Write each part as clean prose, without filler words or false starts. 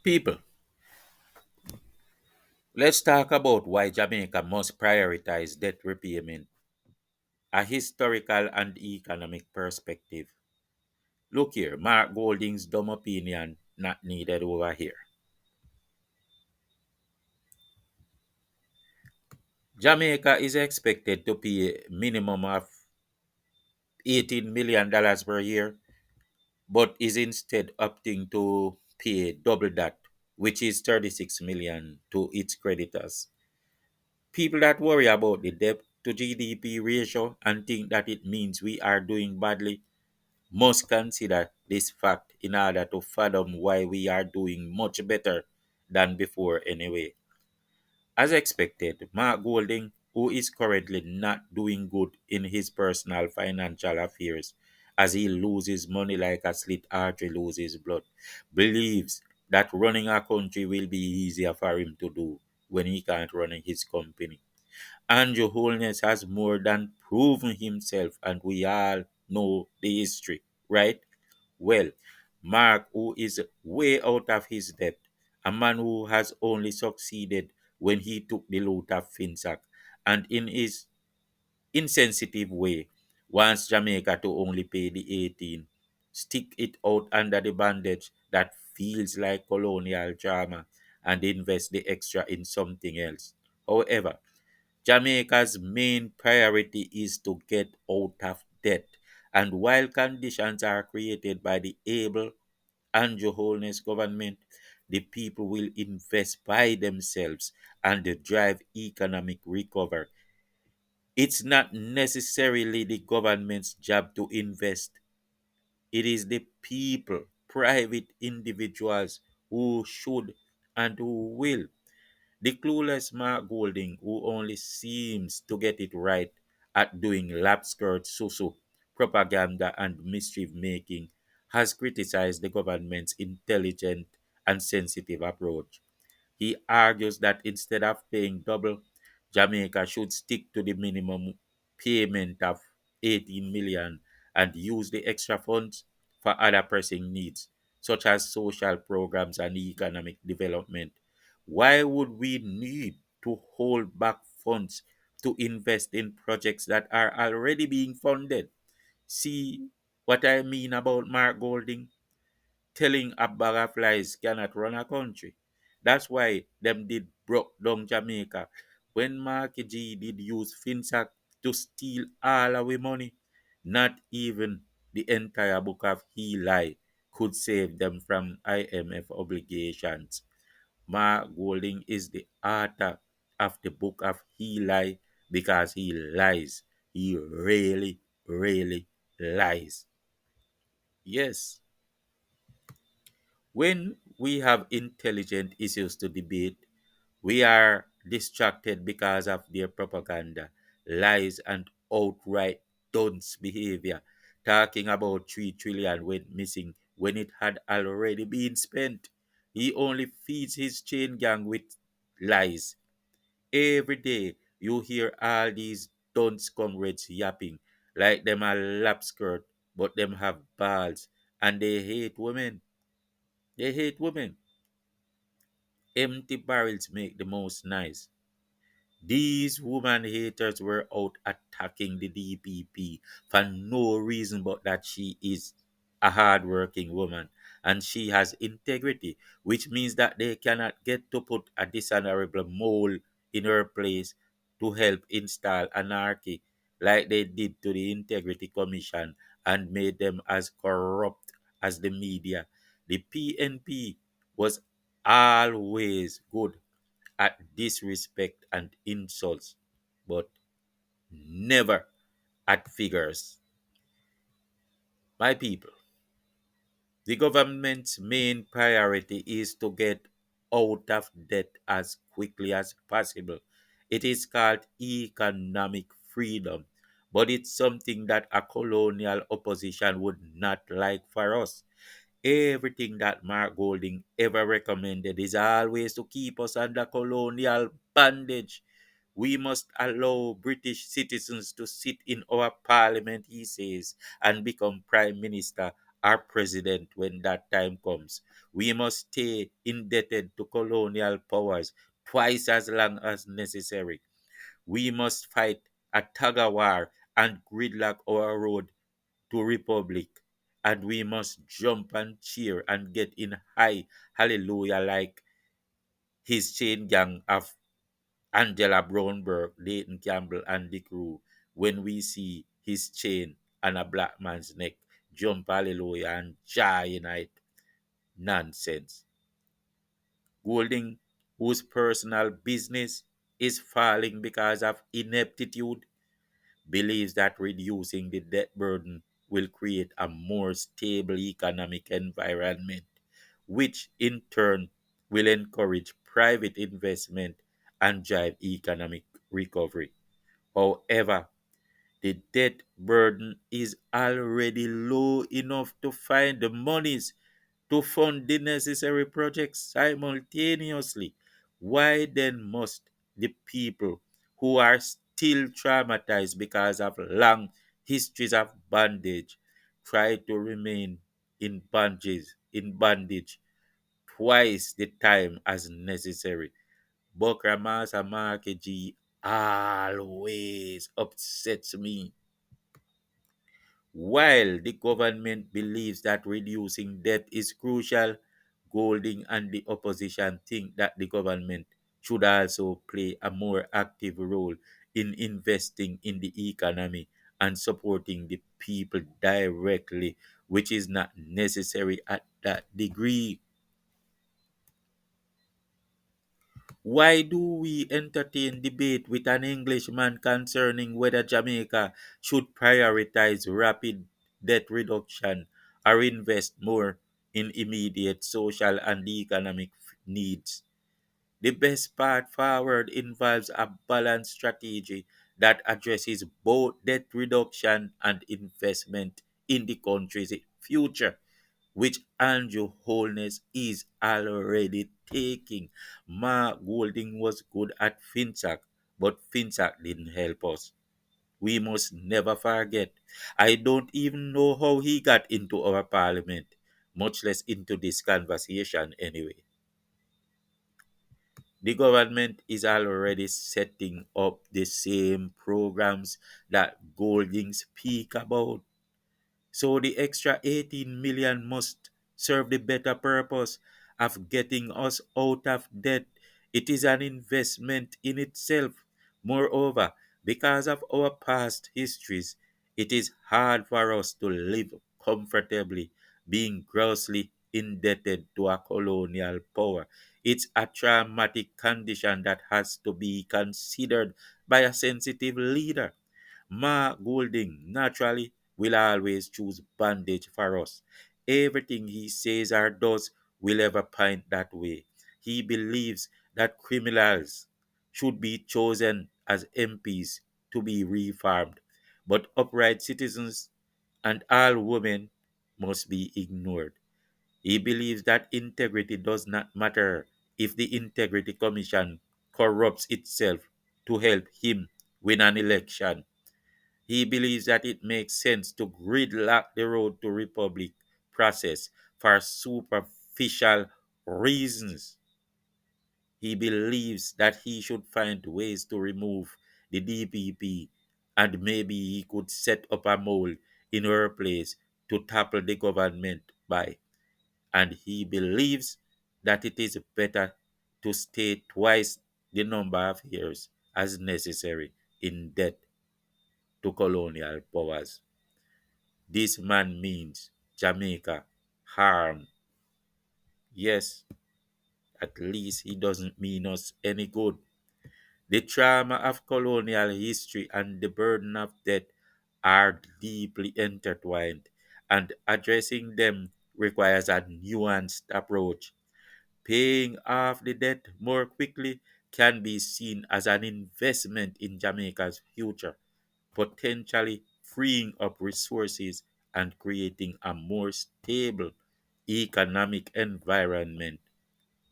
People, let's talk about why Jamaica must prioritize debt repayment, a historical and economic perspective. Look here, Mark Golding's dumb opinion not needed over here. Jamaica is expected to pay a minimum of $18 million per year, but is instead opting to pay double that, which is 36 million to its creditors. People that worry about the debt to GDP ratio and think that it means we are doing badly must consider this fact in order to fathom why we are doing much better than before anyway. As expected, Mark Golding, who is currently not doing good in his personal financial affairs as he loses money like a slit artery loses blood, believes that running a country will be easier for him to do when he can't run his company. Andrew Holness has more than proven himself, and we all know the history, right? Well, Mark, who is way out of his depth, a man who has only succeeded when he took the loot of Finsack, and in his insensitive way, wants Jamaica to only pay the 18, stick it out under the bandage that feels like colonial drama, and invest the extra in something else. However, Jamaica's main priority is to get out of debt. And while conditions are created by the able Andrew Holness government, the people will invest by themselves and drive economic recovery. It's not necessarily the government's job to invest. It is the people, private individuals who should and who will. The clueless Mark Golding, who only seems to get it right at doing lap skirt susu, propaganda, and mischief making, has criticized the government's intelligent and sensitive approach. He argues that instead of paying double, Jamaica should stick to the minimum payment of 18 million and use the extra funds for other pressing needs, such as social programs and economic development. Why would we need to hold back funds to invest in projects that are already being funded? See what I mean about Mark Golding? Telling a bag of lies cannot run a country. That's why them did broke down Jamaica when Marky G did use Finsack to steal all our money. Not even the entire book of Heli could save them from IMF obligations. Mark Golding is the author of the book of Heli because he lies. He really, really lies. Yes. When we have intelligent issues to debate, we are distracted because of their propaganda, lies, and outright dunce behavior. Talking about 3 trillion went missing when it had already been spent. He only feeds his chain gang with lies. Every day you hear all these dunce comrades yapping like them a lap skirt, but them have balls and they hate women. They hate women. Empty barrels make the most noise. These woman haters were out attacking the DPP for no reason but that she is a hardworking woman and she has integrity, which means that they cannot get to put a dishonorable mole in her place to help install anarchy like they did to the Integrity Commission and made them as corrupt as the media. The PNP was always good at disrespect and insults, but never at figures. My people, the government's main priority is to get out of debt as quickly as possible. It is called economic freedom, but it's something that a colonial opposition would not like for us. Everything that Mark Golding ever recommended is always to keep us under colonial bondage. We must allow British citizens to sit in our parliament, he says, and become prime minister our president when that time comes. We must stay indebted to colonial powers twice as long as necessary. We must fight a tug of war and gridlock our road to republic. And we must jump and cheer and get in high hallelujah like his chain gang of Angela Brownberg, Leighton Campbell, and the crew when we see his chain on a black man's neck. Jump hallelujah and joy unite. Nonsense. Golding, whose personal business is falling because of ineptitude, believes that reducing the debt burden will create a more stable economic environment, which in turn will encourage private investment and drive economic recovery. However, the debt burden is already low enough to find the monies to fund the necessary projects simultaneously. Why then must the people who are still traumatized because of long histories of bondage try to remain in bondage twice the time as necessary? Bokramasa Markeji always upsets me. While the government believes that reducing debt is crucial, Golding and the opposition think that the government should also play a more active role in investing in the economy and supporting the people directly, which is not necessary at that degree. Why do we entertain debate with an Englishman concerning whether Jamaica should prioritize rapid debt reduction or invest more in immediate social and economic needs? The best path forward involves a balanced strategy that addresses both debt reduction and investment in the country's future, which Andrew Holness is already taking. Mark Golding was good at FinTech, but FinTech didn't help us. We must never forget. I don't even know how he got into our parliament, much less into this conversation anyway. The government is already setting up the same programs that Golding speak about. So the extra 18 million must serve the better purpose of getting us out of debt. It is an investment in itself. Moreover, because of our past histories, it is hard for us to live comfortably being grossly indebted to a colonial power. It's a traumatic condition that has to be considered by a sensitive leader. Ma Goulding naturally will always choose bondage for us. Everything he says or does will ever point that way. He believes that criminals should be chosen as MPs to be reformed, but upright citizens and all women must be ignored. He believes that integrity does not matter if the Integrity Commission corrupts itself to help him win an election. He believes that it makes sense to gridlock the road to republic process for superficial reasons. He believes that he should find ways to remove the DPP and maybe he could set up a mole in her place to topple the government by. And he believes that it is better to stay twice the number of years as necessary in debt to colonial powers. This man means Jamaica harm. Yes, at least he doesn't mean us any good. The trauma of colonial history and the burden of debt are deeply intertwined, and addressing them requires a nuanced approach. Paying off the debt more quickly can be seen as an investment in Jamaica's future, potentially freeing up resources and creating a more stable economic environment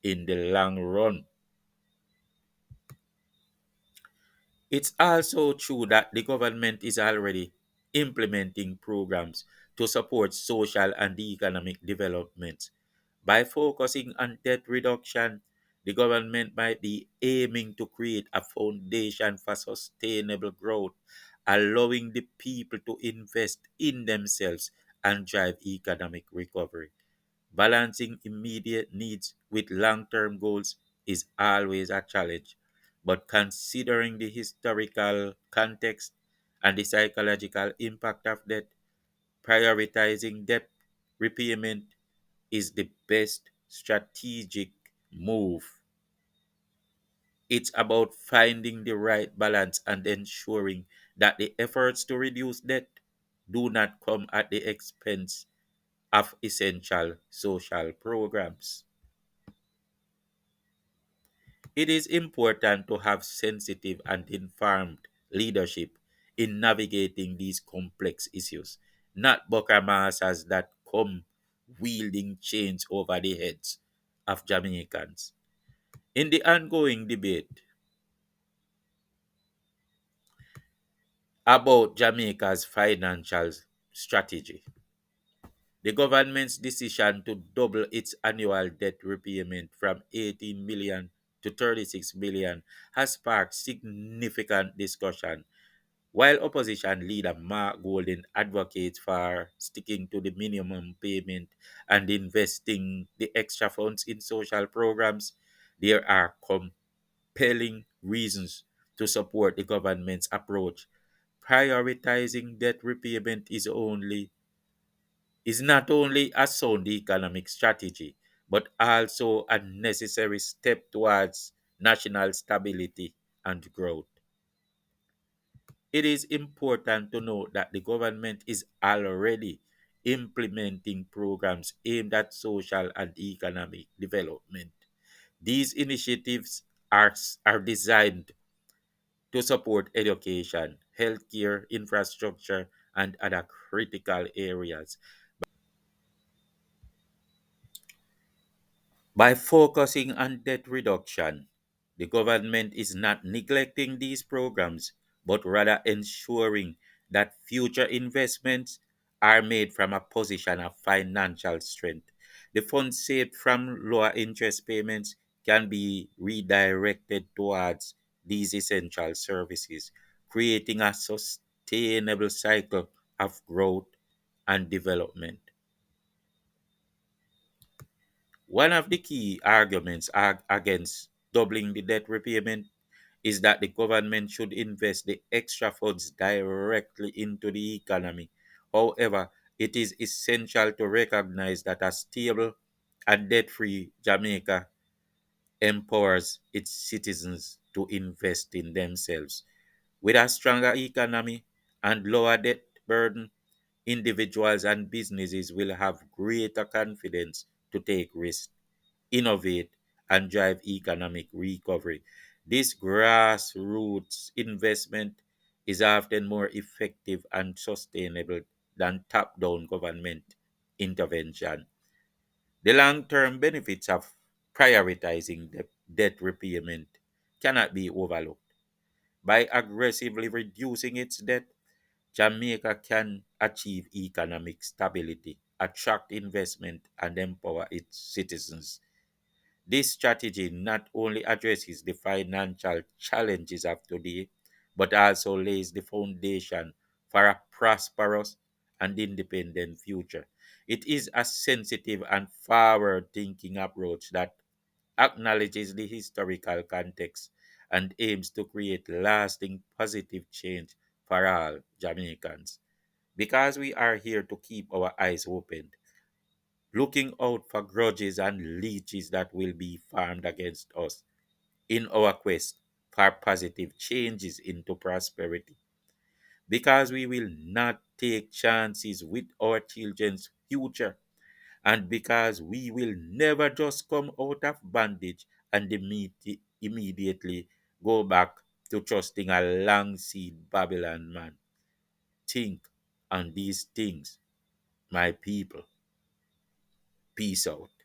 in the long run. It's also true that the government is already implementing programs to support social and economic development. By focusing on debt reduction, the government might be aiming to create a foundation for sustainable growth, allowing the people to invest in themselves and drive economic recovery. Balancing immediate needs with long term goals is always a challenge, but considering the historical context and the psychological impact of debt, prioritizing debt repayment is the best strategic move. It's about finding the right balance and ensuring that the efforts to reduce debt do not come at the expense of essential social programs. It is important to have sensitive and informed leadership in navigating these complex issues, not buccamasas that come wielding chains over the heads of Jamaicans. In the ongoing debate about Jamaica's financial strategy, the government's decision to double its annual debt repayment from 18 million to 36 million has sparked significant discussion. While opposition leader Mark Golden advocates for sticking to the minimum payment and investing the extra funds in social programs, there are compelling reasons to support the government's approach. Prioritizing debt repayment is not only a sound economic strategy, but also a necessary step towards national stability and growth. It is important to note that the government is already implementing programs aimed at social and economic development. These initiatives are designed to support education, healthcare, infrastructure, and other critical areas. By focusing on debt reduction, the government is not neglecting these programs, but rather ensuring that future investments are made from a position of financial strength. The funds saved from lower interest payments can be redirected towards these essential services, creating a sustainable cycle of growth and development. One of the key arguments against doubling the debt repayment is that the government should invest the extra funds directly into the economy. However, it is essential to recognize that a stable and debt free Jamaica empowers its citizens to invest in themselves. With a stronger economy and lower debt burden, individuals and businesses will have greater confidence to take risks, innovate, and drive economic recovery. This grassroots investment is often more effective and sustainable than top down government intervention. The long term benefits of prioritizing debt repayment cannot be overlooked. By aggressively reducing its debt, Jamaica can achieve economic stability, attract investment, and empower its citizens. This strategy not only addresses the financial challenges of today, but also lays the foundation for a prosperous and independent future. It is a sensitive and forward thinking approach that acknowledges the historical context and aims to create lasting positive change for all Jamaicans. Because we are here to keep our eyes open, looking out for grudges and leeches that will be formed against us in our quest for positive changes into prosperity. Because we will not take chances with our children's future, and because we will never just come out of bondage and immediately go back to trusting a long seed Babylon man. Think on these things, my people. Peace out.